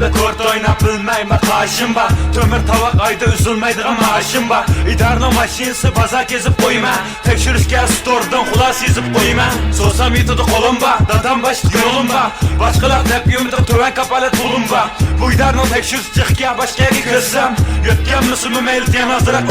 Ağzımda kort oynap bilmeyme karşım var. Tömür tavak ayda üzülmeydiğim maaşım var. İdarla maşinisi bazar gezip koyma. Tekşürüşken stordan kulas yazıp koyma. Sosyal medyada kolum var, dadam baş yolum var. Başkalar tepkiyumda töven kapalı tulum var. Bu idarla tekşürüş çıkya başka yere közsem. Yötken müsümü meyildiyen hazırak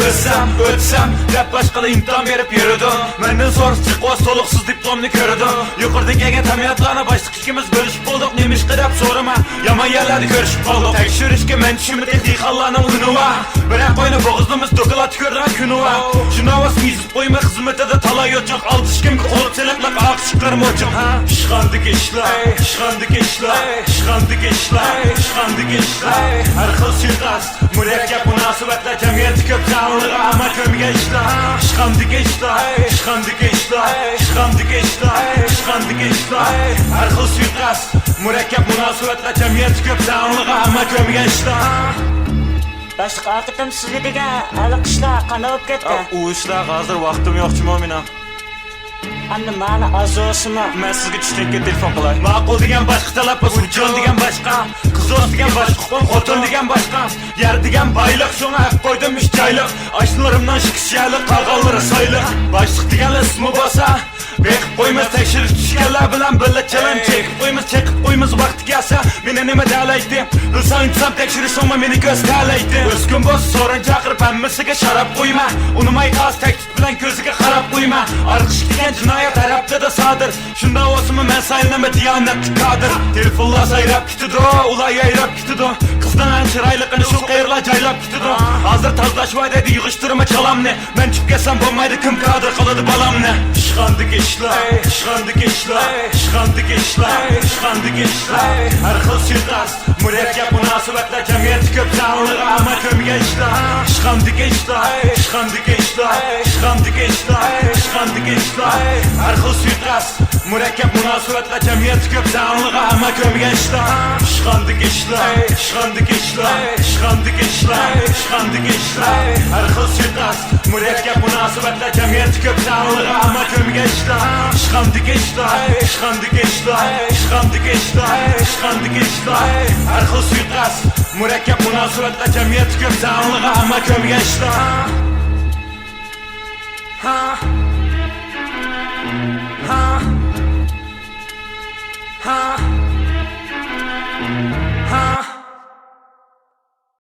ötsem Rap başkalı imtihan verip yürüdüm. Menden sorusu çıkva soluksuz diplomni körüdüm. Yukarıdan gelgen tabiatlarına başlık ikimiz bölüşüp olduk. Neymiş kırap soruma, yaman yerlerde görüşüp olduk. Tekşürüşke men düşümü teknik Allah'ın ünü var. Bırak oyunu boğazlığımız döküla tükürdüğün günü var. Şunavası mizip koyma hizmete de talay yocak. Aldışkem ki olup seleklak akışıklarım hocam. Şıkandık işler, şıkandık işler, şıkandık işler, şıkandık işler. Her kıl suikast, mürekkep münasebetler. Cemiyeti köp canlığa ama kömge işler. Şıkandık işler, şıkandık işler, şıkandık işler, şıkandık işler. Her kıl suikast, mürekkep münasebetler. Cemiyeti köp canlığa ama kömge işler. Başlık akıtım sizge degan alqishlar qanab ketdi. U ishlar hozir vaqtim yo'q chimo'mina. Anne mani azosimi? Men sizga tushlikka telefon qilay. Ma'qul degan boshqa talab, ujon degan boshqa, qizoq degan boshqa, xotin degan boshqa, yer degan bayliq, shunga haq qo'ydim ish joyliq. Ashlarimdan chiqishali qolganlari sayliq. Boshliq degan ismi bo'lsa, bekib qo'ymas tekshirish tushganlar bilan birga chalan chekib qo'ymas vaqti kelsa, meni nima dalaydi? Bilsang inson tekshirish olma meni ko'z talaydi. O'zgun bo'z so'ran chaqirib hammasiga sharab qo'yma. Unimay qaz teklif bilan ko'ziga qarab qo'yma. Arqish degan jinoyat tarafda da sodir. Shunda o'zimni men saylama diyonatli qodir. Telefonlar sayrab ketdi, ular yayrab ketdi. Qizdan chiroyliqini shu qayerlar joylab ketdi. Hozir tozlashmay dedi yig'ishtirma chalamni. Men chiqib kelsam bo'lmaydi, kim qodir qiladi balamni. Ishqandik ishlar, ishqandik ishlar, ishqandik ishlar, ishqandik ishlar. Har xil suiqasd, murakkab munosabatlar, jamiyat ko'p sonliga ama ko'mga ishlar. Ishqandik ishlar, ishqandik ishlar, ishqandik ishlar, ishqandik ishlar. Har xil suiqasd, murakkab munosabatlar, jamiyat ko'p sonliga ama ko'mga ishlar. Ishqandik ishlar, ishqandik ishlar, ishqandik ishlar, ishqandik ishlar. Har xil suiqasd, murakkab munosabatlar, jamiyat ko'p sonliga ama ko'mga ishlar. Ishqandik ishlar, ishqandik ishlar, ishqandik ishlar, ishqandik ishlar. Har xil suiqasd, murakkab munosabatlar, jamiyat ko'p sonliga ama ko'mga ishlar.